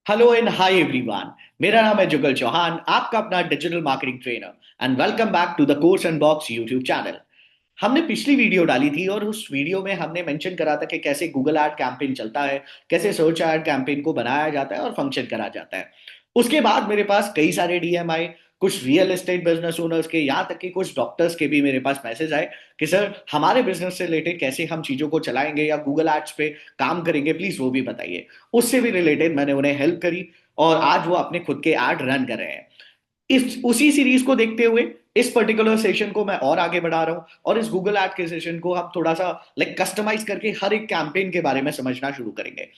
Hello and hi everyone. मेरा नाम है जुगल चौहान, आपका अपना digital marketing trainer and welcome back to the course unbox YouTube channel. हमने पिछली वीडियो डाली थी और उस वीडियो में हमने मेंशन करा था कि कैसे गूगल ऐड कैंपेन चलता है, कैसे सर्च ऐड कैंपेन को बनाया जाता है और फंक्शन करा जाता है। उसके बाद मेरे पास कई सारे डीएम आए, कुछ रियल एस्टेट बिजनेस ओनर्स के, यहाँ तक कि कुछ डॉक्टर्स के भी मेरे पास मैसेज आए कि सर हमारे बिजनेस से रिलेटेड कैसे हम चीजों को चलाएंगे या गूगल एड्स पे काम करेंगे, प्लीज वो भी बताइए। उससे भी रिलेटेड मैंने उन्हें हेल्प करी और आज वो अपने खुद के ऐड रन कर रहे हैं। इस उसी सीरीज को देखते हुए इस पर्टिकुलर सेशन को मैं और आगे बढ़ा रहा हूं और इस गूगल ऐड के सेशन को हम थोड़ा सा कस्टमाइज करके हर एक कैंपेन के बारे में समझना शुरू करेंगे।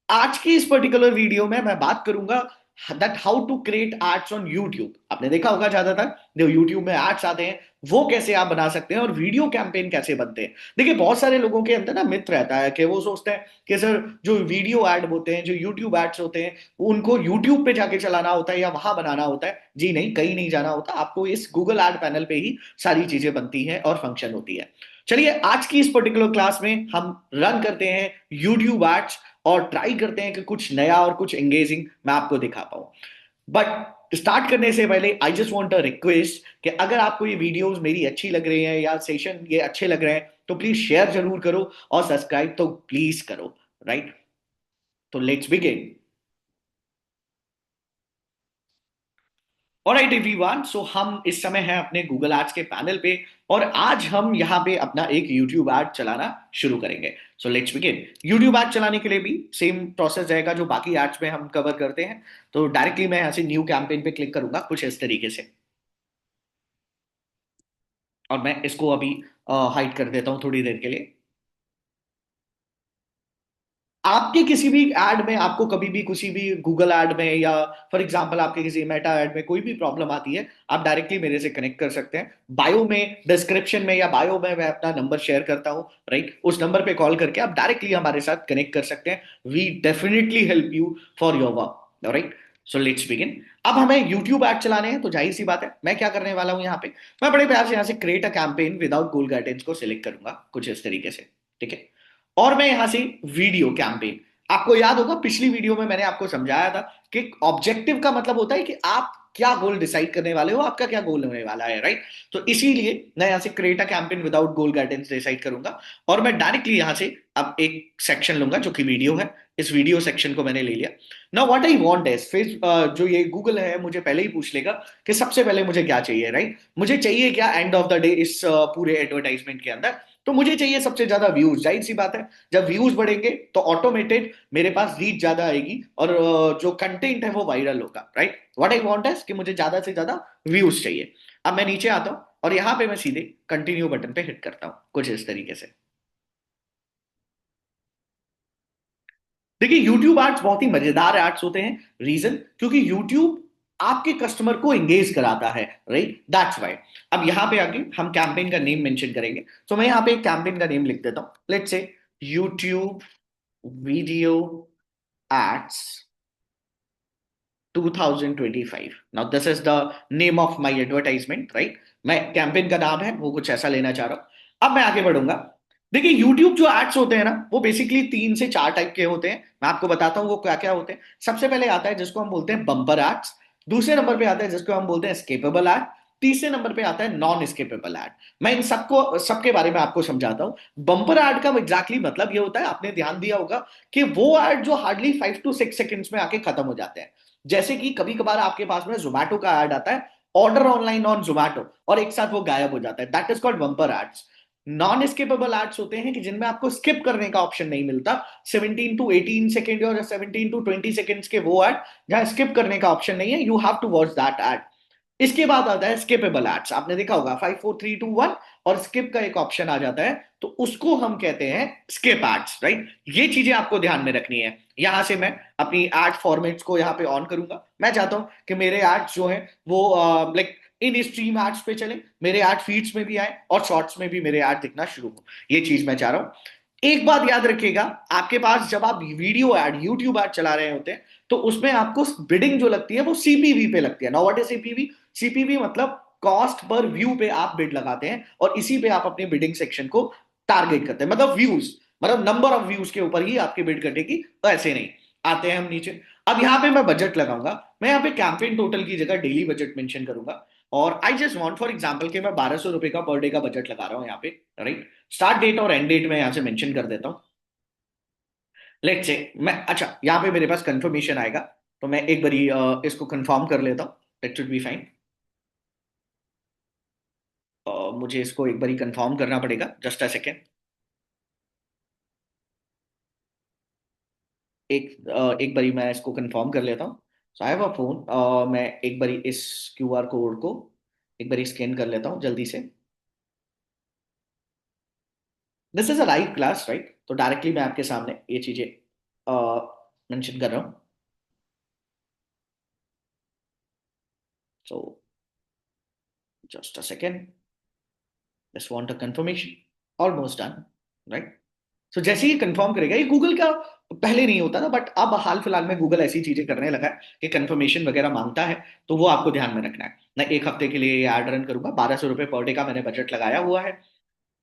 आज की इस पर्टिकुलर वीडियो में मैं बात करूंगा that how to create ads on YouTube. आपने देखा होगा ज्यादातर जो यूट्यूब में एड्स आते हैं वो कैसे आप बना सकते हैं और वीडियो कैंपेन कैसे बनते हैं। देखिए बहुत सारे लोगों के अंदर ना मिथ रहता है कि वो सोचते हैं कि सर जो वीडियो ऐड होते हैं, जो यूट्यूब एड्स होते हैं, उनको यूट्यूब पे जाके चलाना होता है या वहां बनाना होता है। जी नहीं, कहीं नहीं जाना होता, आपको इस गूगल एड पैनल पे ही सारी चीजें बनती हैं और फंक्शन होती है। चलिए आज की इस पर्टिकुलर क्लास में हम रन करते हैं यूट्यूब एड्स और ट्राई करते हैं कि कुछ नया और कुछ एंगेजिंग मैं आपको दिखा पाऊं। बट स्टार्ट करने से पहले I just want a request कि अगर आपको ये वीडियोस मेरी अच्छी लग रही है या सेशन ये अच्छे लग रहे हैं तो प्लीज शेयर जरूर करो और सब्सक्राइब तो प्लीज करो। राइट, तो लेट्स बिगिन। ऑलराइट एवरीवन, सो हम इस समय हैं अपने गूगल एड्स के पैनल पे और आज हम यहाँ पे अपना एक यूट्यूब एड चलाना शुरू करेंगे। So let's begin. YouTube ad चलाने के लिए भी सेम प्रोसेस रहेगा जो बाकी एड्स में हम कवर करते हैं। तो डायरेक्टली मैं यहाँ से न्यू कैंपेन पे क्लिक करूंगा कुछ इस तरीके से और मैं इसको अभी हाइड कर देता हूँ थोड़ी देर के लिए। आपके किसी भी ऐड में आपको कभी भी किसी भी गूगल ऐड में या फॉर एग्जांपल आपके किसी मेटा ऐड में कोई भी प्रॉब्लम आती है, आप डायरेक्टली मेरे से कनेक्ट कर सकते हैं। बायो में, डिस्क्रिप्शन में या बायो में मैं अपना नंबर शेयर करता हूं। राइट, उस नंबर पे कॉल करके आप डायरेक्टली हमारे साथ कनेक्ट कर सकते हैं। We definitely help you for your work. Right, so let's begin. अब हमें यूट्यूब ऐड चलाने हैं तो जाहिर सी बात है मैं क्या करने वाला हूं यहाँ पे। मैं बड़े प्यार से यहाँ से create a campaign without goal guidance को सिलेक्ट करूंगा कुछ इस तरीके से। ठीक है, और मैं यहां से वीडियो कैंपेन, आपको याद होगा पिछली वीडियो में मैंने आपको समझाया था कि ऑब्जेक्टिव का मतलब होता है कि आप क्या गोल डिसाइड करने वाले हो, आपका क्या गोल होने वाला है। राइट, तो इसीलिए मैं यहां से create a campaign without goal guidance decide करूंगा और मैं डायरेक्टली यहां से अब एक सेक्शन लूंगा जो कि वीडियो है। इस वीडियो सेक्शन को मैंने ले लिया। Now what I want is फिर जो ये गूगल है मुझे पहले ही पूछ लेगा कि सबसे पहले मुझे क्या चाहिए। राइट, मुझे चाहिए क्या एंड ऑफ द डे इस पूरे एडवर्टाइजमेंट के अंदर। तो मुझे चाहिए सबसे ज्यादा व्यूज। जाहिर सी बात है जब व्यूज बढ़ेंगे तो ऑटोमेटेड मेरे पास रीच ज्यादा आएगी और जो कंटेंट है वो वायरल होगा। राइट, व्हाट आई वांट है कि मुझे ज्यादा से ज्यादा व्यूज चाहिए। अब मैं नीचे आता हूं और यहां पे मैं सीधे कंटिन्यू बटन पे हिट करता हूं कुछ इस तरीके से। देखिए यूट्यूब एड्स बहुत ही मजेदार एड्स होते हैं। रीजन क्योंकि यूट्यूब आपके कस्टमर को एंगेज कराता है। Right, that's why. अब यहां पे आके हम कैंपेन का नेम मेंशन करेंगे। तो मैं यहां पे एक कैंपेन का नेम लिख देता हूं, let's say YouTube video ads 2025। Now this is the name of my advertisement. Right, मैं कैंपेन का नाम है वो कुछ ऐसा लेना चाह रहा हूं। अब मैं आगे बढ़ूंगा। देखिए यूट्यूब जो एड्स होते हैं ना वो बेसिकली 3 से 4 टाइप के होते हैं। मैं आपको बताता हूँ वो क्या क्या होते हैं। सबसे पहले आता है जिसको हम बोलते हैं बम्पर एड्स। दूसरे नंबर पे आता है जिसको हम बोलते हैं स्केपेबल एड। तीसरे नंबर पे आता है नॉन स्केपेबल एड। मैं इन सबको सबके बारे में आपको समझाता हूँ। बम्पर एड का एग्जैक्टली मतलब ये होता है, आपने ध्यान दिया होगा कि वो एड जो हार्डली 5 to 6 सेकंड्स में आके खत्म हो जाते हैं। जैसे कि कभी कभार आपके पास में जोमैटो का ऐड आता है, ऑर्डर ऑनलाइन ऑन जोमैटो, और एक साथ वो गायब हो जाता है। That is called bumper ads. Non skippable ads होते हैं कि जिनमें आपको स्किप करने का ऑप्शन नहीं मिलता। 17 to 18 सेकेंड और 17 to 20 सेकेंड्स के वो ऐड जहां स्किप करने का ऑप्शन नहीं है, you have to watch that ad. इसके बाद आता है स्किपेबल एड्स। आपने देखा होगा 5 4 3 2 1 और स्किप का एक ऑप्शन आ जाता है, तो उसको हम कहते हैं स्किप एड्स। राइट, ये चीजें आपको ध्यान में रखनी है। यहां से मैं अपनी एड फॉर्मेट्स को यहाँ पे ऑन करूंगा। मैं चाहता हूं कि मेरे एड्स जो हैं वो इन स्ट्रीम एड्स पे चले, मेरे एड फीड्स में भी आए और शॉर्ट्स में भी मेरे एड दिखना शुरू हो। ये चीज मैं चाह रहा हूं। एक बात याद रखिएगा, आपके पास जब आप वीडियो एड, यूट्यूब एड चला रहे होते हैं तो उसमें आपको बिडिंग जो लगती है वो सीपीवी पे लगती है। Now what is CPV? CPV मतलब कॉस्ट पर व्यू पे आप बिड लगाते हैं और इसी पे आप अपने बिडिंग सेक्शन को टारगेट करते हैं। मतलब व्यूज, मतलब नंबर ऑफ व्यूज के ऊपर ही आपकी बिड कटेगी। तो ऐसे नहीं। आते हैं हम नीचे। अब यहाँ पे मैं बजट लगाऊंगा। मैं यहाँ पे कैंपेन टोटल की जगह डेली बजट मेंशन करूंगा। और I just want for example कि मैं 1200 रुपए का पर डे का बजट लगा रहा हूँ यहाँ पे। राइट। स्टार्ट डेट और एंड डेट मैं यहाँ से मेंशन कर देता हूँ। लेट्स से मैं, अच्छा यहाँ पे मेरे पास कंफर्मेशन आएगा, तो मैं एक बारी इसको कंफर्म कर लेता हूँ। That should be fine. मुझे इसको एक बारी कंफर्म करना पड़ेगा, जस्ट अ सेकेंड। एक बारी मैं इसको कंफर्म कर लेता हूँ। सो आई हैव अ फोन। मैं एक बारी इस क्यूआर कोड को एक बारी स्कैन कर लेता हूँ जल्दी से। This is a live class, right? तो डायरेक्टली मैं आपके सामने ये चीजें मेंशन कर रहा हूँ। So just a second, just want a confirmation. Almost done, right? तो जैसे ही कंफर्म करेगा, ये गूगल का पहले नहीं होता था, बट अब हाल फिलहाल में गूगल ऐसी चीजें करने लगा है कि कंफर्मेशन वगैरह मांगता है। तो वो आपको ध्यान में रखना है। मैं एक हफ्ते के लिए ऐड रन करूंगा, 1200 रुपए पर डे का मैंने बजट लगाया हुआ है।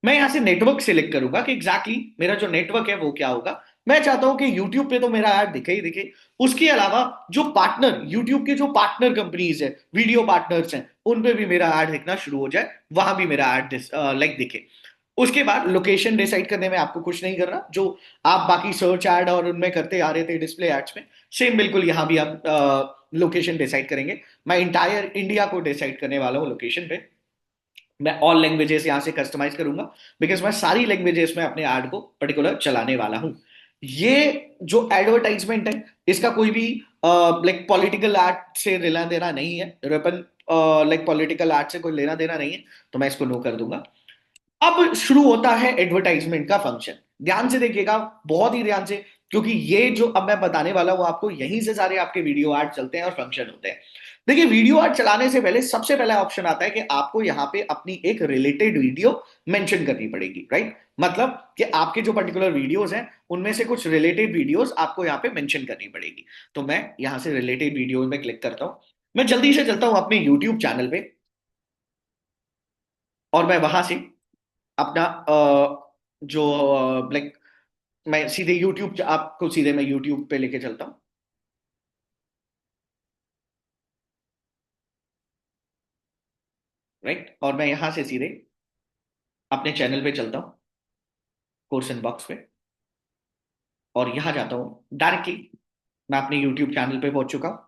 मैं यहाँ से नेटवर्क सिलेक्ट करूंगा कि एग्जैक्टली मेरा जो नेटवर्क है वो क्या होगा। मैं चाहता हूं कि यूट्यूब पे तो मेरा ऐड दिखे ही दिखे। उसके अलावा जो पार्टनर, यूट्यूब के जो पार्टनर कंपनीज है, वीडियो पार्टनर्स हैं, उन पे भी मेरा ऐड दिखना शुरू हो जाए, वहां भी मेरा ऐड लाइक दिखे। उसके बाद लोकेशन डिसाइड करने में आपको कुछ नहीं करना, जो आप बाकी सर्च ऐड और उनमें करते आ रहे थे डिस्प्ले एड्स में, सेम बिल्कुल यहां भी आप लोकेशन डिसाइड करेंगे। मैं इंटायर इंडिया को डिसाइड करने वाला हूँ लोकेशन पे। मैं ऑल लैंग्वेजेस यहां से कस्टमाइज करूंगा, बिकॉज मैं सारी लैंग्वेजेस में अपने ऐड को पर्टिकुलर चलाने वाला हूं। ये जो एडवर्टाइजमेंट है, इसका कोई भी लाइक पॉलिटिकल एड से लेना देना नहीं है, वेपन लाइक पॉलिटिकल एड से कोई लेना देना नहीं है। तो मैं इसको नो कर दूंगा। अब शुरू होता है एडवर्टाइजमेंट का फंक्शन। ध्यान से देखिएगा, बहुत ही ध्यान से, क्योंकि ये जो अब मैं बताने वाला हूं आपको, यहीं से सारे आपके वीडियो ऐड चलते हैं और फंक्शन होते हैं। देखिए, वीडियो ऐड चलाने से पहले सबसे पहला ऑप्शन आता है कि आपको यहां पे अपनी एक रिलेटेड वीडियो मेंशन करनी पड़ेगी, राइट? मतलब कि आपके जो पर्टिकुलर वीडियोस हैं, उनमें से कुछ रिलेटेड वीडियोस आपको यहाँ पे मेंशन करनी पड़ेगी। तो मैं यहां से रिलेटेड वीडियोस में क्लिक करता हूं। मैं जल्दी से चलता हूं अपने यूट्यूब चैनल पे, और मैं वहां से अपना जो लाइक, मैं सीधे यूट्यूब, आपको सीधे मैं यूट्यूब पे लेके चलता हूँ। राइट। और मैं यहां से सीधे अपने चैनल पे चलता हूँ, कोर्स इन बॉक्स पे। और यहां जाता हूँ डायरेक्टली, मैं अपने यूट्यूब चैनल पे पहुंच चुका हूँ।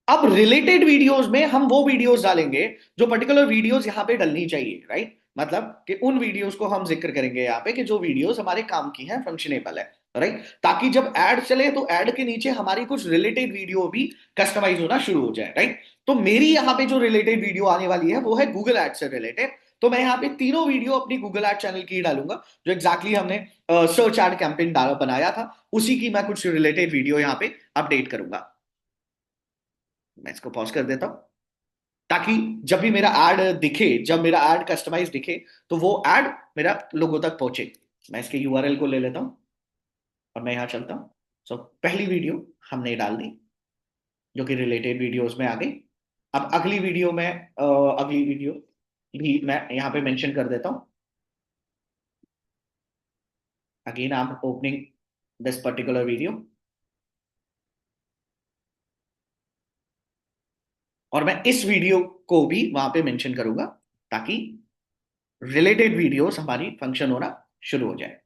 अब रिलेटेड वीडियोस में हम वो वीडियोस डालेंगे जो पर्टिकुलर वीडियोस यहाँ पे डलनी चाहिए, राइट? मतलब कि उन वीडियोस को हम जिक्र करेंगे यहाँ पे कि जो वीडियोस हमारे काम की हैं, फंक्शनेबल है, राइट? ताकि जब ऐड चले तो ऐड के नीचे हमारी कुछ रिलेटेड वीडियो भी कस्टमाइज होना शुरू हो जाए, राइट? तो मेरी यहाँ पे जो रिलेटेड वीडियो आने वाली है वो है गूगल एड से रिलेटेड। तो मैं यहाँ पे तीनों वीडियो अपनी गूगल एड चैनल की डालूंगा, जो एग्जैक्टली हमने सर्च एड कैंपेन बनाया था, उसी की मैं कुछ रिलेटेड वीडियो यहाँ पे अपडेट करूंगा। मैं इसको पॉज कर देता हूं, ताकि जब भी मेरा ऐड दिखे, जब मेरा ऐड कस्टमाइज दिखे, तो वो ऐड मेरा लोगों तक पहुंचे। मैं इसके यूआरएल को ले लेता हूं और मैं यहां चलता हूं। सो पहली वीडियो हमने डाल दी, जो कि रिलेटेड वीडियोस में आ गई। अब अगली वीडियो में अगली वीडियो भी मैं यहां पे मेंशन कर देता हूं। Again I am opening this particular video, और मैं इस वीडियो को भी वहां पे मेंशन करूंगा, ताकि रिलेटेड वीडियोस हमारी फंक्शन होना शुरू हो जाए।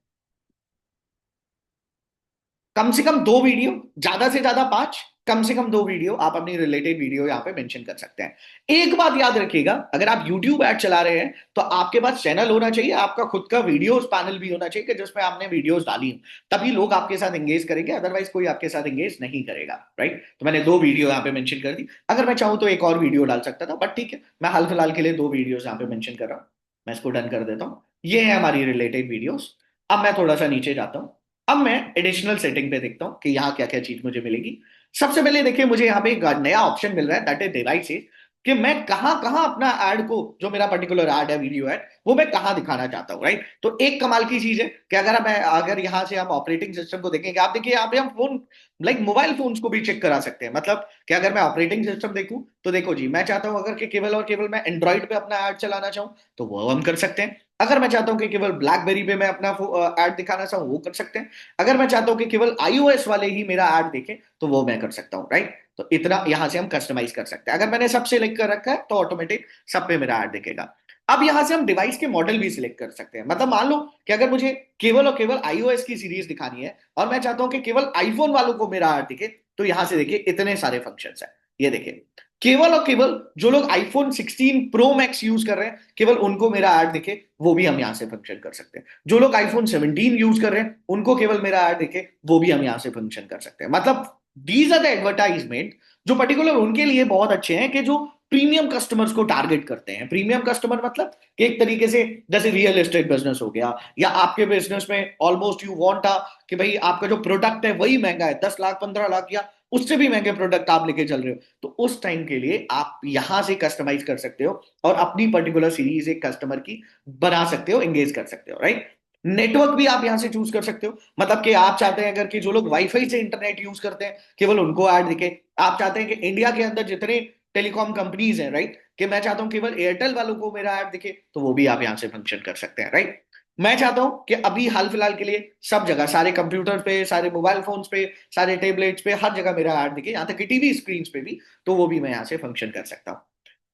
कम से कम दो वीडियो, ज्यादा से ज्यादा पांच, कम से कम दो वीडियो आप अपनी रिलेटेड वीडियो यहाँ पे मेंशन कर सकते हैं। एक बात याद रखिएगा, अगर आप यूट्यूब ऐड चला रहे हैं तो आपके पास चैनल होना चाहिए, आपका खुद का वीडियोस पैनल भी होना चाहिए कि जिसमें आपने वीडियोस डाली हो। तभी लोग आपके साथ एंगेज करेंगे, अदरवाइज कोई आपके साथ एंगेज नहीं करेगा, राइट? तो मैंने दो वीडियो यहाँ पे मेंशन कर दी। अगर मैं चाहूँ तो एक और वीडियो डाल सकता था, बट ठीक है, मैं हाल फिलहाल के लिए दो वीडियोस यहाँ पे मेंशन कर रहा हूँ। मैं इसको डन कर देता हूँ। ये है हमारी रिलेटेड वीडियोस। अब मैं थोड़ा सा नीचे जाता हूँ। अब मैं एडिशनल सेटिंग पे देखता हूँ कि यहाँ क्या क्या चीज मुझे मिलेगी। सबसे पहले देखिए, मुझे यहाँ पे एक नया ऑप्शन मिल रहा है, दैट इज डिवाइसेस, कि मैं कहाँ कहाँ अपना ऐड को, जो मेरा पर्टिकुलर ऐड है, वीडियो ऐड, वो मैं कहाँ दिखाना चाहता हूँ, राइट? तो एक कमाल की चीज है कि अगर यहाँ से हम ऑपरेटिंग सिस्टम को देखेंगे, आप देखिए यहाँ पे हम फोन, लाइक मोबाइल फोन्स को भी चेक करा सकते हैं। मतलब कि अगर मैं ऑपरेटिंग सिस्टम देखूं, तो देखो जी, मैं चाहता हूं अगर कि केवल और केवल मैं एंड्रॉइड पे अपना ऐड चलाना चाहूं, तो वो हम कर सकते हैं। अगर मैं चाहता हूं कि केवल ब्लैकबेरी पे मैं अपना ऐड दिखाना चाहूँ, वो कर सकते हैं। अगर मैं चाहता हूं कि केवल iOS वाले ही मेरा ऐड देखें, तो वो मैं कर सकता हूँ, राइट। तो इतना यहां से हम कस्टमाइज कर सकते हैं। अगर मैंने सब सिलेक्ट कर रखा है तो ऑटोमेटिक सब पे मेरा ऐड दिखेगा। अब यहां से हम डिवाइस के मॉडल भी सिलेक्ट कर सकते हैं। मतलब मान लो कि अगर मुझे केवल और केवल iOS की सीरीज दिखानी है और मैं चाहता हूं कि केवल आईफोन वालों को मेरा ऐड दिखे, तो यहां से देखिए इतने सारे फंक्शन है। ये देखिए, केवल और केवल जो लोग आईफोन 16 प्रो मैक्स यूज कर रहे हैं, केवल उनको मेरा ऐड दिखे, वो भी हम यहां से फंक्शन कर सकते हैं। जो लोग आईफोन 17 यूज कर रहे हैं, उनको केवल मेरा ऐड दिखे, वो भी हम यहां से फंक्शन कर सकते हैं। मतलब दीज आर द एडवर्टाइजमेंट जो पर्टिकुलर उनके लिए बहुत अच्छे हैं, कि जो प्रीमियम कस्टमर्स को टारगेट करते हैं। प्रीमियम कस्टमर मतलब कि एक तरीके से जैसे रियल एस्टेट बिजनेस हो गया, या आपके बिजनेस में ऑलमोस्ट यू वांट कि भाई आपका जो प्रोडक्ट है वही महंगा है, 10 लाख 15 लाख या उससे भी महंगे प्रोडक्ट आप लेके चल रहे हो, तो उस टाइम के लिए आप यहां से कस्टमाइज कर सकते हो और अपनी पर्टिकुलर सीरीज एक कस्टमर की बना सकते हो, एंगेज कर सकते हो, राइट। नेटवर्क भी आप यहां से चूज कर सकते हो। मतलब कि आप चाहते हैं अगर कि जो लोग वाईफाई से इंटरनेट यूज करते हैं, केवल उनको ऐड दिखे। आप चाहते हैं कि इंडिया के अंदर जितने टेलीकॉम कंपनीज हैं, राइट, कि मैं चाहता हूं केवल एयरटेल वालों को मेरा ऐड दिखे, तो वो भी आप यहां से फंक्शन कर सकते हैं, राइट। मैं चाहता हूं कि अभी हाल फिलहाल के लिए सब जगह, सारे कंप्यूटर पे, सारे मोबाइल फोन्स पे, सारे टेबलेट्स पे, हर जगह मेरा ऐड दिखे, यहां तक कि टीवी स्क्रीन पे भी, तो वो भी मैं यहां से फंक्शन कर सकता हूं।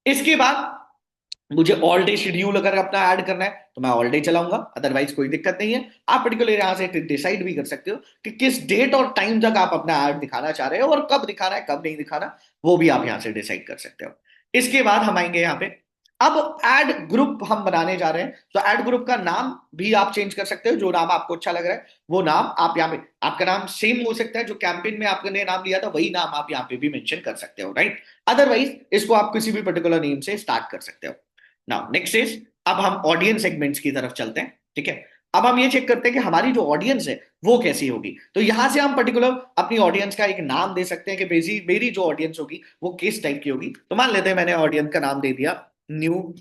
इसके बाद मुझे ऑल डे शेड्यूल अगर अपना ऐड करना है, तो मैं ऑल डे चलाऊंगा, अदरवाइज कोई दिक्कत नहीं है। आप पर्टिकुलर यहां से डिसाइड भी कर सकते हो कि किस डेट और टाइम तक आप अपना ऐड दिखाना चाह रहे हो, और कब दिखाना है कब नहीं दिखाना, वो भी आप यहां से डिसाइड कर सकते हो। इसके बाद हम आएंगे यहाँ पे, अब एड ग्रुप हम बनाने जा रहे हैं, तो एड ग्रुप का नाम भी आप चेंज कर सकते हो। जो नाम आपको अच्छा लग रहा है वो नाम आप यहाँ पे, आपका नाम सेम हो सकता है, जो कैंपेन में आपने नाम लिया था वही नाम आप यहाँ पे भी मेंशन कर सकते हो, राइट। अदरवाइज इसको आप किसी भी पर्टिकुलर नेम से स्टार्ट कर सकते हो। नाउ नेक्स्ट इज, अब हम ऑडियंस सेगमेंट्स की तरफ चलते हैं, ठीक है। अब हम ये चेक करते हैं कि हमारी जो ऑडियंस है वो कैसी होगी। तो यहां से हम पर्टिकुलर अपनी ऑडियंस का एक नाम दे सकते हैं कि मेरी जो ऑडियंस होगी वो किस टाइप की होगी। तो मान लेते हैं मैंने ऑडियंस का नाम दे दिया न्यू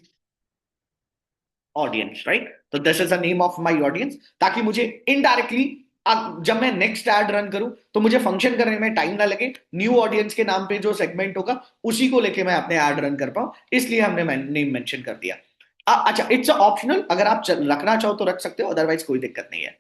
ऑडियंस, राइट। तो this is the name of my audience, ताकि मुझे इनडायरेक्टली जब मैं नेक्स्ट ऐड रन करूं तो मुझे फंक्शन करने में टाइम ना लगे। न्यू ऑडियंस के नाम पे जो सेगमेंट होगा उसी को लेके मैं अपने ऐड रन कर पाऊं, इसलिए हमने नेम मेंशन कर दिया। अच्छा, इट्स ऑप्शनल, अगर आप रखना चाहो तो रख सकते हो, अदरवाइज कोई दिक्कत नहीं है।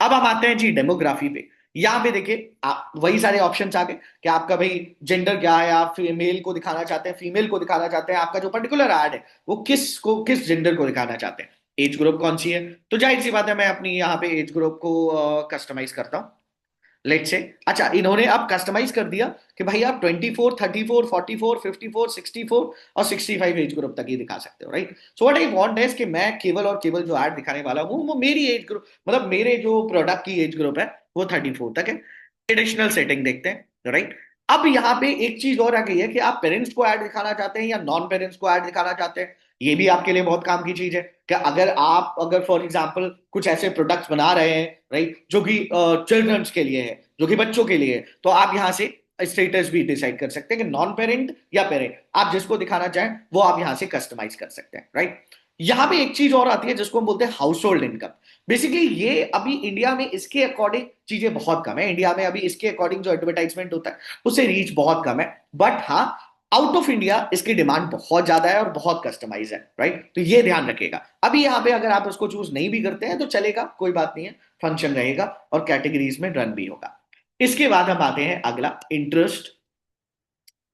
अब हम आते हैं जी डेमोग्राफी पे। यहाँ पे देखिए आप वही सारे ऑप्शंस आ गए कि आपका भाई जेंडर क्या है, आप मेल को दिखाना चाहते हैं, फीमेल को दिखाना चाहते हैं, आपका जो पर्टिकुलर ऐड है वो किस जेंडर को दिखाना चाहते हैं, एज ग्रुप कौन सी है। तो जाहिर सी बात है मैं अपनी यहाँ पे एज ग्रुप को कस्टमाइज करता हूँ, लेट से। अच्छा, इन्होंने अब कस्टमाइज कर दिया कि भाई आप 24 34 44 54 64 और 65 एज ग्रुप तक ही दिखा सकते हो, right. So what I want is कि मैं केवल और केवल जो ऐड दिखाने वाला हूँ वो मेरी एज ग्रुप, मतलब मेरे जो प्रोडक्ट की एज ग्रुप है वो 34 तक है। एडिशनल सेटिंग देखते हैं, राइट। अब यहाँ पे एक चीज और आ गई है कि आप पेरेंट्स को ऐड दिखाना चाहते हैं या नॉन पेरेंट्स को ऐड दिखाना चाहते हैं। ये भी आपके लिए बहुत काम की चीज है कि अगर फॉर एग्जाम्पल कुछ ऐसे प्रोडक्ट्स बना रहे हैं, राइट, जो कि चिल्ड्रंस के लिए है, जो कि बच्चों के लिए है, तो आप यहाँ से स्टेटस भी डिसाइड कर सकते हैं कि नॉन पेरेंट या पेरेंट, आप जिसको दिखाना चाहें वो आप यहाँ से कस्टमाइज कर सकते हैं, राइट। यहाँ पे एक चीज और आती है जिसको हम बोलते हैं हाउस होल्ड इनकम। बेसिकली ये अभी इंडिया में इसके अकॉर्डिंग चीजें बहुत कम है। इंडिया में अभी इसके अकॉर्डिंग जो एडवर्टाइजमेंट होता है उससे रीच बहुत कम है। बट हाँ, आउट ऑफ इंडिया इसकी डिमांड बहुत ज्यादा है और बहुत कस्टमाइज है, राइट। तो ये ध्यान रखिएगा। अभी यहाँ पे अगर आप उसको चूज नहीं भी करते हैं तो चलेगा, कोई बात नहीं है, फंक्शन रहेगा और कैटेगरीज में रन भी होगा। इसके बाद हम आते हैं अगला, इंटरेस्ट।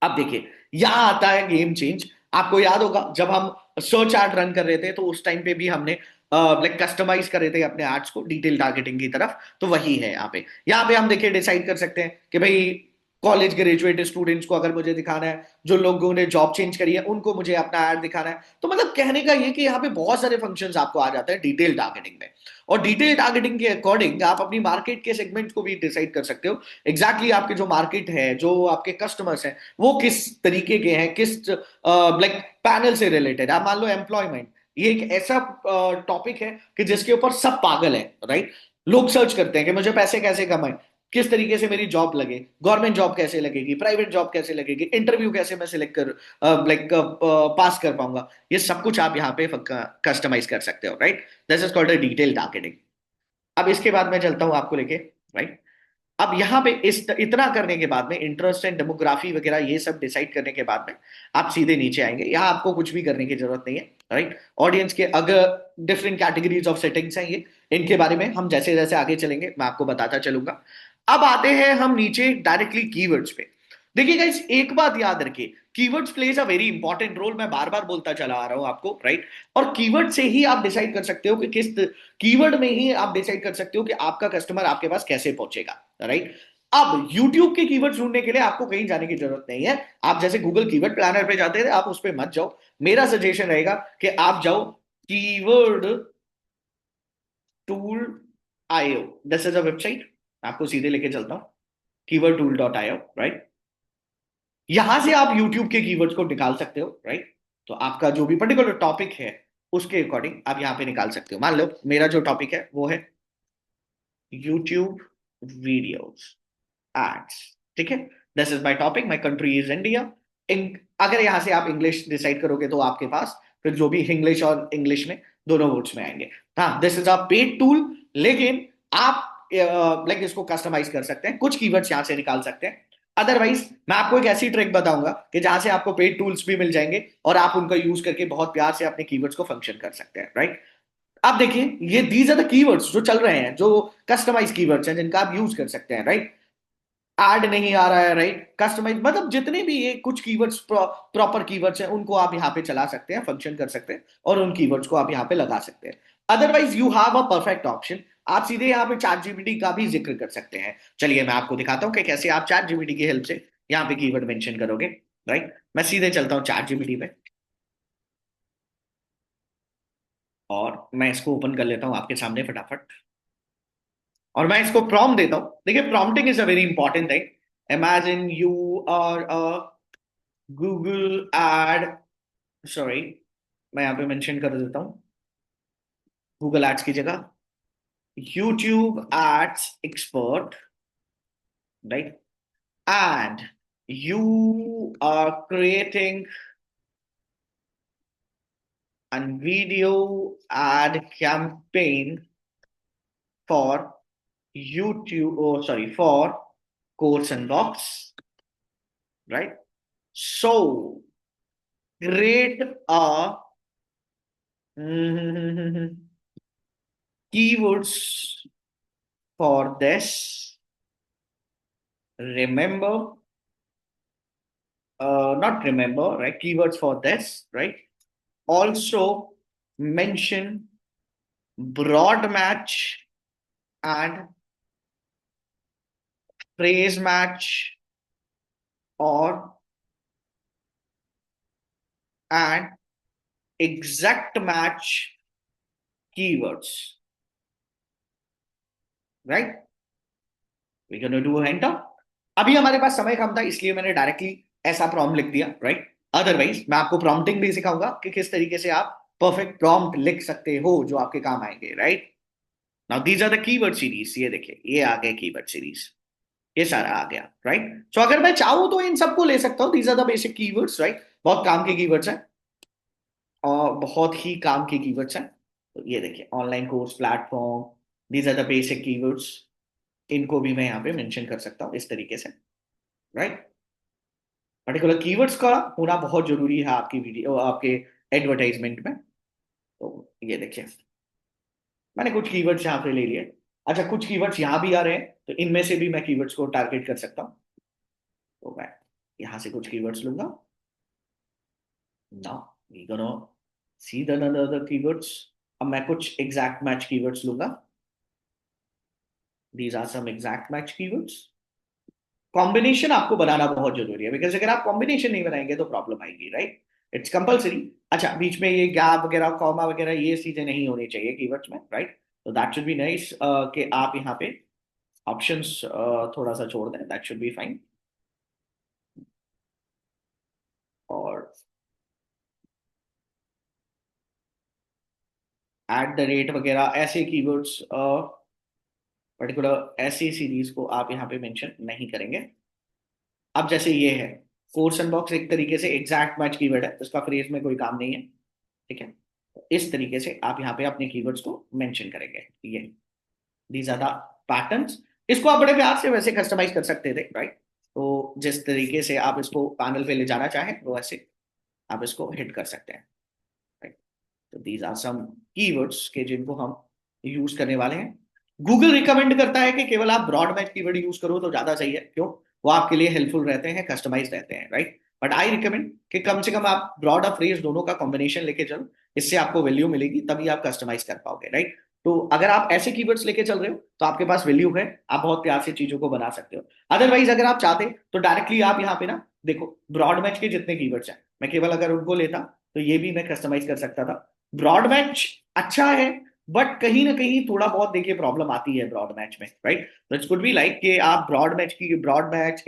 अब देखिए यहां आता है गेम चेंज। आपको याद होगा जब हम सर्च एड रन कर रहे थे तो उस टाइम पे भी हमने लाइक कस्टमाइज कर रहे थे अपने एड्स को डिटेल टारगेटिंग की तरफ, तो वही है यहाँ पे हम देखिए डिसाइड कर सकते हैं कि भाई कॉलेज ग्रेजुएट स्टूडेंट्स को अगर मुझे दिखाना है, जो लोगों ने जॉब चेंज करी है उनको मुझे अपना ऐड दिखाना है। तो मतलब कहने का ये कि यहाँ पे बहुत सारे फंक्शंस आपको आ जाते हैं डिटेल टारगेटिंग में। और डिटेल टारगेटिंग के अकॉर्डिंग आप अपनी मार्केट के सेगमेंट को भी डिसाइड कर सकते हो। एग्जैक्टली आपके जो मार्केट है, जो आपके कस्टमर्स हैं, वो किस तरीके के हैं, किस लाइक पैनल से रिलेटेड। आप मान लो एम्प्लॉयमेंट, ये एक ऐसा टॉपिक है कि जिसके ऊपर सब पागल है, राइट। लोग सर्च करते हैं कि मुझे पैसे कैसे कमाए, किस तरीके से मेरी जॉब लगे, गवर्नमेंट जॉब कैसे लगेगी, प्राइवेट जॉब कैसे लगेगी, इंटरव्यू कैसे मैं सिलेक्ट कर लाइक पास कर पाऊंगा। ये सब कुछ आप यहाँ पे कस्टमाइज कर सकते हो, right. This is called a detail targeting. अब इसके बाद मैं चलता हूं आपको लेके, राइट, अब यहाँ पे इस इतना करने के बाद में इंटरेस्ट एंड डेमोग्राफी वगैरह ये सब डिसाइड करने के बाद में आप सीधे नीचे आएंगे। यहाँ आपको कुछ भी करने की जरूरत नहीं है, राइट। ऑडियंस के अगर डिफरेंट कैटेगरीज ऑफ सेटिंग्स हैं ये, इनके बारे में हम जैसे जैसे आगे चलेंगे मैं आपको बताता चलूंगा। अब आते हैं हम नीचे डायरेक्टली कीवर्ड्स पे। देखिए गाइस, एक बात याद रखिए, keywords plays a very important role. मैं बार बार बोलता चला आ रहा हूं आपको, राइट। और कीवर्ड से ही आप डिसाइड कर सकते हो कि किस कीवर्ड में ही आप डिसाइड कर सकते हो कि आपका कस्टमर आपके पास कैसे पहुंचेगा, राइट। अब YouTube के कीवर्ड ढूंढने के लिए आपको कहीं जाने की जरूरत नहीं है। आप जैसे गूगल कीवर्ड प्लानर पे जाते थे, आप उस पर मत जाओ। मेरा सजेशन रहेगा कि आप जाओ keyword tool IO. This is a website, आपको सीधे लेके चलता हूं, keyword tool dot IO, right. यहां से आप यूट्यूब के कीवर्ड्स को निकाल सकते हो, राइट। तो आपका जो भी पर्टिकुलर टॉपिक है उसके अकॉर्डिंग आप यहां पे निकाल सकते हो। मान लो मेरा जो टॉपिक है वो है यूट्यूब वीडियोस एड्स, ठीक है। This is my topic, my country is India. अगर यहां से आप इंग्लिश डिसाइड करोगे तो आपके पास फिर जो भी इंग्लिश और इंग्लिश में दोनों वर्ड्स में आएंगे। हाँ, this is a paid tool, लेकिन आप लाइक इसको कस्टमाइज कर सकते हैं, कुछ कीवर्ड्स यहां से निकाल सकते हैं। अदरवाइज मैं आपको एक ऐसी ट्रिक बताऊंगा कि जहां से आपको पेड टूल्स भी मिल जाएंगे और आप उनका यूज करके बहुत प्यार से अपने कीवर्ड्स को फंक्शन कर सकते हैं, राइट। आप देखिए, ये दीज आर द कीवर्ड्स जो चल रहे हैं, जो कस्टमाइज कीवर्ड्स हैं जिनका आप यूज कर सकते हैं, राइट। ऐड नहीं आ रहा है, राइट। कस्टमाइज मतलब जितने भी ये कुछ कीवर्ड्स प्रॉपर कीवर्ड्स हैं उनको आप यहाँ पे चला सकते हैं, फंक्शन कर सकते हैं और उन कीवर्ड्स को आप यहाँ पे लगा सकते हैं। Otherwise you have a perfect option, आप सीधे यहाँ पे चैट जीपीटी का भी जिक्र कर सकते हैं। चलिए मैं आपको दिखाता हूँ कि कैसे आप चैट जीपीटी की हेल्प से यहाँ पे कीवर्ड मेंशन करोगे, राइट। मैं सीधे चलता हूँ चैट जीपीटी पे और मैं इसको ओपन कर लेता हूँ आपके सामने फटाफट। और मैं इसको प्रॉम्प्ट देता हूँ। देखिए, prompting is a very important thing. Imagine you are a Google ad, sorry मैं यहाँ पे मेंशन कर देता हूँ गूगल एड्स की जगह YouTube ads expert, right. And you are creating a video ad campaign for YouTube, oh sorry, for Course Unbox, right? So create a keywords for this. Remember, not remember, right? Keywords for this, right? Also mention broad match and phrase match or and exact match keywords, right? We're gonna do a enter. अभी हमारे पास समय कम था इसलिए मैंने directly ऐसा prompt लिख दिया, right. Otherwise मैं आपको प्रॉम्प्टिंग भी सिखाऊंगा कि किस तरीके से आप परफेक्ट प्रॉम्प्ट लिख सकते हो जो आपके काम आएंगे, right. Now these are the keyword series. ये देखिए, ये आ गए कीवर्ड सीरीज, ये सारा आ गया, राइट। सो अगर मैं चाहूँ तो इन सबको ले सकता हूँ। These are the basic keywords, right. बहुत काम के कीवर्ड्स हैं और बहुत ही काम के कीवर्ड्स हैं। तो ये देखिए, online course platform, these are the basic keywords. इनको भी मैं यहाँ पे मेंशन कर सकता हूँ इस तरीके से, राइट। पर्टिकुलर कीवर्ड्स का होना बहुत जरूरी है आपकी वीडियो, आपके एडवर्टाइजमेंट में। तो ये देखिए, मैंने कुछ कीवर्ड्स यहाँ पे ले लिए। अच्छा, कुछ कीवर्ड्स यहाँ भी आ रहे हैं तो इनमें से भी मैं कीवर्ड्स को टारगेट कर सकता हूँ। तो मैं यहाँ से कुछ कीवर्ड्स लूंगा। Now we gonna see the other keywords. अब मैं कुछ एग्जैक्ट मैच कीवर्ड्स लूंगा। These are some exact match keywords. Combination आपको बनाना बहुत जरूरी है, बिकॉज अगर आप कॉम्बिनेशन नहीं बनाएंगे तो प्रॉब्लम आएगी, राइट। It's compulsory. अच्छा, बीच में ये गैप वगैरह, कॉमा वगैरह ये चीजें नहीं होनी चाहिए कीवर्ड्स में, राइट। तो दैट शुड बी नाइस कि आप यहाँ पे ऑप्शंस थोड़ा सा छोड़ दें, दैट शुड बी फाइन। और एट द रेट वगैरह ऐसे कीवर्ड्स, पर्टिकुलर ऐसी सीरीज को आप यहाँ पे मेंशन नहीं करेंगे। अब जैसे ये है कोर्स अनबॉक्स, एक तरीके से एग्जैक्ट मैच कीवर्ड है, उसका फ्रेज में कोई काम नहीं है, ठीक है। तो इस तरीके से आप यहाँ पे अपने कीवर्ड्स को मेंशन करेंगे। ये दीज आर द पैटर्न्स। इसको आप बड़े प्यार से वैसे कस्टमाइज कर सकते थे, राइट? तो जिस तरीके से आप इसको पैनल पे ले जाना चाहें वो ऐसे आप इसको हिट कर सकते हैं, राइट? तो दीज आर सम कीवर्ड्स के जिनको हम यूज करने वाले हैं। गूगल रिकमेंड करता है कि केवल आप ब्रॉड मैच कीवर्ड यूज करो तो ज्यादा सही है। क्यों? वो आपके लिए हेल्पफुल रहते हैं, कस्टमाइज रहते हैं, राइट? बट आई रिकमेंड कि कम से कम आप ब्रॉड और फ्रेज दोनों का कॉम्बिनेशन लेके चलो, इससे आपको वैल्यू मिलेगी, तभी आप कस्टमाइज कर पाओगे, राइट? तो अगर आप ऐसे कीवर्ड्स लेके चल रहे हो तो आपके पास वैल्यू है, आप बहुत प्यार से चीजों को बना सकते हो। अदरवाइज अगर आप चाहते तो डायरेक्टली आप यहाँ पे ना देखो, ब्रॉड मैच के जितने कीवर्ड्स हैं मैं केवल अगर उनको लेता तो ये भी मैं कस्टमाइज कर सकता था। ब्रॉड मैच अच्छा है, बट कहीं ना कहीं थोड़ा बहुत देखिए प्रॉब्लम आती है ब्रॉड मैच में, राइट? तो इट्स कुड बी लाइक कि आप broad match,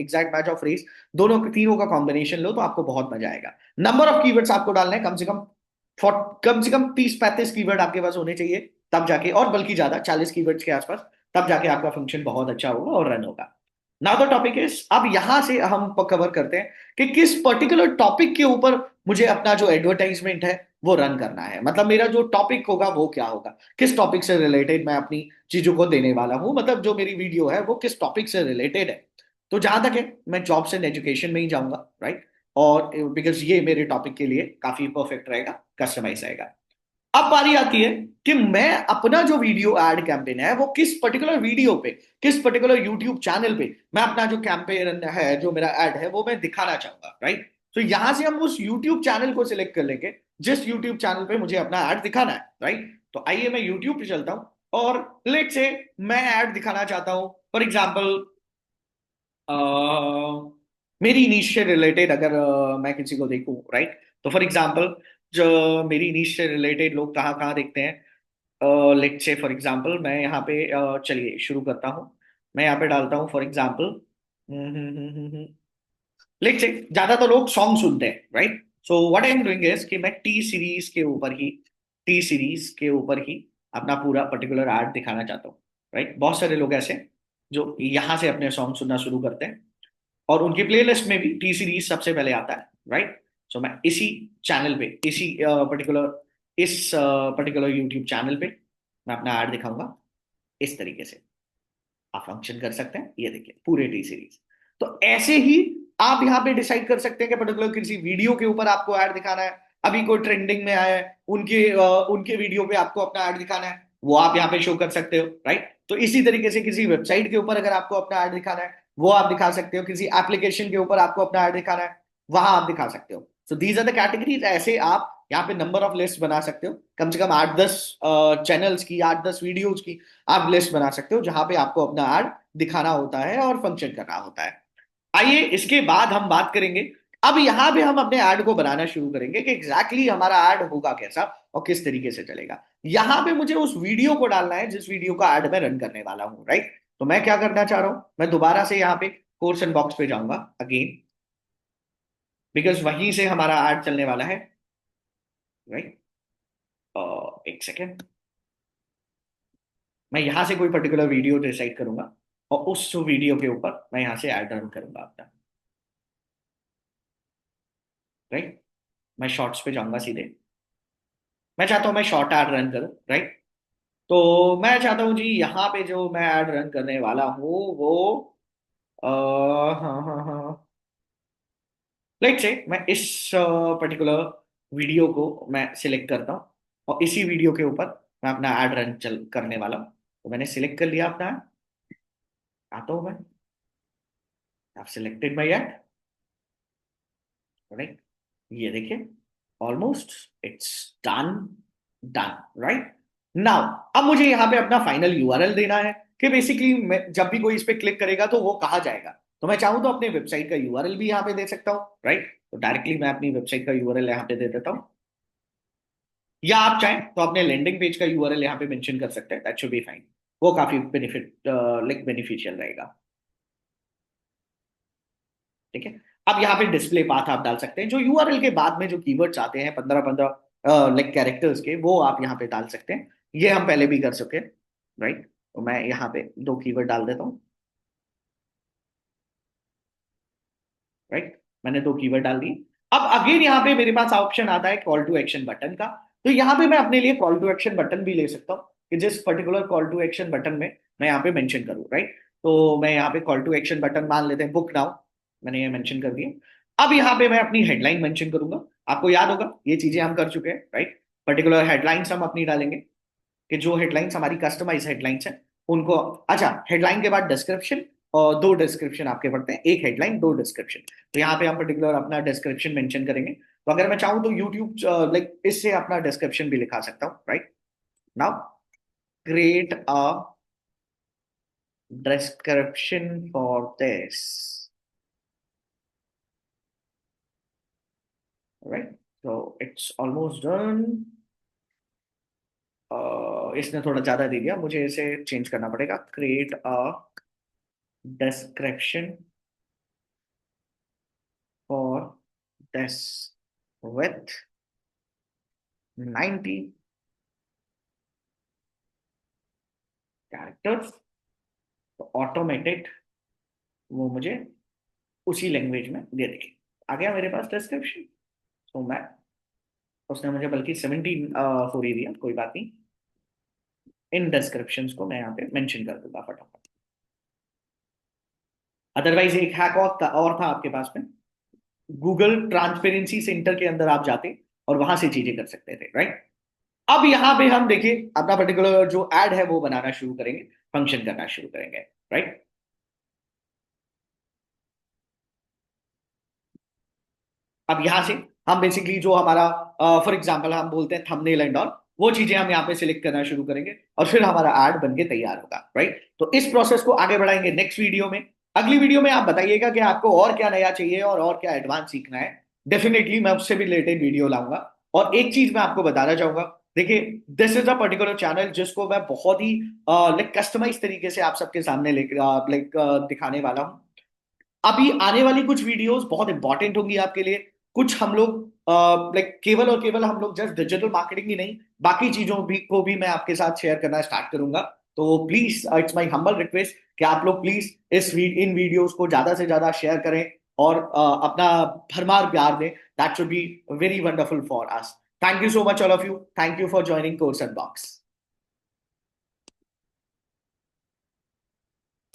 exact match phrase, दोनों तीनों का कॉम्बिनेशन लो तो आपको बहुत मजा आएगा। नंबर ऑफ कीवर्ड्स आपको डालने हैं कम से कम 30-35 कीवर्ड आपके पास होने चाहिए, तब जाके, और बल्कि ज्यादा 40 कीवर्ड्स के आसपास, तब जाके आपका फंक्शन बहुत अच्छा होगा और रन होगा। नाउ द टॉपिक इज, अब यहां से हम कवर करते हैं कि किस पर्टिकुलर टॉपिक के ऊपर मुझे अपना जो एडवर्टाइजमेंट है वो रन करना है। मतलब मेरा जो टॉपिक होगा वो क्या होगा, किस टॉपिक से रिलेटेड मैं अपनी चीजों को देने वाला हूं, मतलब जो मेरी वीडियो है वो किस टॉपिक से रिलेटेड है। तो जहां तक है मैं जॉब्स एंड एजुकेशन में ही जाऊंगा, राइट? और बिकॉज ये मेरे टॉपिक के लिए काफी परफेक्ट रहेगा, कस्टमाइज रहेगा। अब बारी आती है कि मैं अपना जो वीडियो एड कैंपेन है वो किस पर्टिकुलर वीडियो पे, किस पर्टिकुलर यूट्यूब चैनल पे मैं अपना जो कैंपेन है, जो मेरा एड है वो मैं दिखाना चाहूंगा, राइट? तो यहां से हम उस यूट्यूब चैनल को सिलेक्ट कर लेंगे जिस यूट्यूब चैनल पे मुझे अपना एड दिखाना है, राइट? तो आइए मैं यूट्यूब पे चलता हूं और लेट से मैं एड दिखाना चाहता हूं, फॉर एग्जाम्पल मेरी नीश से रिलेटेड अगर मैं किसी को देखूं, राइट? तो फॉर एग्जाम्पल जो मेरी नीश से रिलेटेड लोग कहाँ कहाँ देखते हैं, लेट्स से फॉर एग्जांपल मैं यहाँ पे चलिए शुरू करता हूँ। मैं यहाँ पे डालता हूँ फॉर एग्जांपल, लेट्स से ज्यादा तो लोग सॉन्ग सुनते हैं, right? So what I am doing is कि मैं टी सीरीज के ऊपर ही अपना पूरा पर्टिकुलर आर्ट दिखाना चाहता हूँ, राइट? बहुत सारे लोग ऐसे हैं जो यहाँ से अपने सॉन्ग सुनना शुरू करते हैं और उनकी प्लेलिस्ट में भी टी सीरीज सबसे पहले आता है, राइट? सो मैं इसी चैनल पे, इस पर्टिकुलर यूट्यूब चैनल पे मैं अपना ऐड दिखाऊंगा इस तरीके से। आप फंक्शन कर सकते हैं, ये देखिए पूरे टी सीरीज। तो ऐसे ही आप यहाँ पे डिसाइड कर सकते हैं कि पर्टिकुलर किसी वीडियो के ऊपर आपको ऐड दिखाना है, अभी कोई ट्रेंडिंग में आया है उनके वीडियो पे आपको अपना ऐड दिखाना है, वो आप यहाँ पे शो कर सकते हो, राइट? तो इसी तरीके से किसी वेबसाइट के ऊपर अगर आपको अपना ऐड दिखाना है वो आप दिखा सकते हो, किसी एप्लीकेशन के ऊपर आपको अपना ऐड दिखाना है वहां आप दिखा सकते हो। So these are the categories. ऐसे आप यहाँ पे नंबर ऑफ लिस्ट बना सकते हो, कम से कम 8-10 चैनल्स की, 8-10 वीडियोज की आप लिस्ट बना सकते हो जहां पे आपको अपना ऐड दिखाना होता है और फंक्शन करना होता है। आइए इसके बाद हम बात करेंगे, अब यहां पे हम अपने ऐड को बनाना शुरू करेंगे कि एग्जैक्टली हमारा ऐड होगा कैसा और किस तरीके से चलेगा। यहां पे मुझे उस वीडियो को डालना है जिस वीडियो का ऐड मैं रन करने वाला हूं, राइट? तो मैं क्या करना चाह रहा हूं, मैं दोबारा से यहाँ पे कोर्स एंड बॉक्स पे जाऊंगा अगेन, बिकॉज वहीं से हमारा ऐड चलने वाला है, राइट? एक सेकेंड, मैं यहां से कोई पर्टिकुलर वीडियो डिसाइड करूंगा और उस वीडियो के ऊपर मैं यहां से ऐड रन करूंगा अपना, राइट? मैं शॉर्ट्स पे जाऊंगा सीधे। मैं चाहता हूं मैं शॉर्ट ऐड रन करूं, राइट? तो मैं चाहता हूं जी यहाँ पे जो मैं ऐड रन करने वाला हूँ वो हाँ हाँ हाँ, लेट्स से मैं इस पर्टिकुलर वीडियो को मैं सिलेक्ट करता हूँ और इसी वीडियो के ऊपर मैं अपना ऐड रन चल करने वाला हूँ। तो मैंने सिलेक्ट कर लिया अपना ad, आता हूँ मैं, आप सिलेक्टेड माई ऐड, राइट? ये देखिए almost it's done, done, right? Now अब मुझे यहाँ पे अपना फाइनल यूआरएल देना है कि बेसिकली जब भी कोई इस पे क्लिक करेगा तो वो कहाँ जाएगा। तो मैं चाहूँ तो अपने वेबसाइट का यूआरएल भी यहाँ पे दे सकता हूँ, राइट? तो डायरेक्टली मैं अपनी वेबसाइट का यूआरएल यहाँ पे दे देता हूँ, या आप चाहें तो अपने लैंडिंग पेज का यूआरएल यहाँ पे मेंशन कर सकते हैं, दैट शुड बी फाइन। वो काफी बेनिफिशियल रहेगा, ठीक है? अब यहाँ पे डिस्प्ले पाथ आप डाल सकते हैं, जो यूआरएल के बाद में जो कीवर्ड्स आते हैं 15-15 कैरेक्टर्स के, वो आप यहाँ पे डाल सकते हैं। ये हम पहले भी कर चुके हैं, राइट? तो मैं यहाँ पे 2 कीवर्ड डाल देता हूँ, राइट? मैंने 2 कीवर्ड डाल दिए। अब अगेन यहाँ पे मेरे पास ऑप्शन आता है कॉल टू एक्शन बटन का। तो यहाँ पे मैं अपने लिए कॉल टू एक्शन बटन भी ले सकता हूँ कि जिस particular call to action button में मैं यहाँ पे मेंशन करूँ, राइट? तो मैं यहाँ पे कॉल टू एक्शन बटन मान लेते हैं, बुक नाउ, मैंने ये मेंशन कर दिया। अब यहाँ पे मैं अपनी हेडलाइन मेंशन करूंगा। आपको याद होगा ये चीजें हम कर चुके हैं, राइट? पर्टिकुलर हेडलाइंस हम अपनी डालेंगे, कि जो हेडलाइंस हमारी कस्टमाइज हेडलाइंस है उनको। अच्छा, हेडलाइन के बाद डिस्क्रिप्शन, और दो डिस्क्रिप्शन आपके पड़ते हैं, एक हेडलाइन दो डिस्क्रिप्शन। तो यहाँ पे हम पर्टिकुलर अपना डिस्क्रिप्शन मेंशन करेंगे। तो अगर मैं चाहूँ तो यूट्यूब लाइक इससे अपना डिस्क्रिप्शन भी लिखा सकता हूँ, right? Now create a description for this, right? So it's almost done. इसने थोड़ा ज्यादा दे दिया, मुझे इसे चेंज करना पड़ेगा। Create a description for this with 90 characters। तो ऑटोमेटेड वो मुझे उसी लैंग्वेज में दे देगी। आ गया मेरे पास डिस्क्रिप्शन। तो मैं, उसने मुझे बल्कि 17 हो ही दिया, कोई बात नहीं। इन डिस्क्रिप्शंस को मैं यहाँ पे मेंशन कर दूंगा फटाफट। अदरवाइज एक हैक और था आपके पास में, गूगल ट्रांसपेरेंसी सेंटर के अंदर आप जाते और वहां से चीजें कर सकते थे, राइट? अब यहाँ पे हम देखिए अपना पर्टिकुलर जो एड है वो बनाना शुरू करेंगे, फंक्शन करना शुरू करेंगे, राइट? अब यहां से हम बेसिकली जो हमारा, फॉर एग्जांपल हम बोलते हैं थंबनेल एंड ऑल, वो चीजें हम यहाँ पे सिलेक्ट करना शुरू करेंगे और फिर हमारा एड बन के तैयार होगा, राइट? तो इस प्रोसेस को आगे बढ़ाएंगे नेक्स्ट वीडियो में। अगली वीडियो में आप बताइएगा कि आपको और क्या नया चाहिए और क्या एडवांस सीखना है। डेफिनेटली मैं उससे भी रिलेटेड वीडियो लाऊंगा। और एक चीज मैं आपको बताना चाहूंगा, देखिए, this is a particular channel जिसको मैं बहुत ही लाइक कस्टमाइज तरीके से आप सबके सामने लाइक दिखाने वाला हूँ। अभी आने वाली कुछ वीडियोस बहुत इंपॉर्टेंट होंगी आपके लिए। कुछ हम लोग लाइक केवल और केवल हम लोग जस्ट डिजिटल मार्केटिंग ही नहीं, बाकी चीजों भी को भी मैं आपके साथ शेयर करना स्टार्ट करूंगा। तो please, it's my humble request कि आप लोग प्लीज इन वीडियोस को ज्यादा से ज्यादा शेयर करें और अपना भरमार प्यार दें। That should be very wonderful for us. Thank you so much all of you, thank you for joining course and box.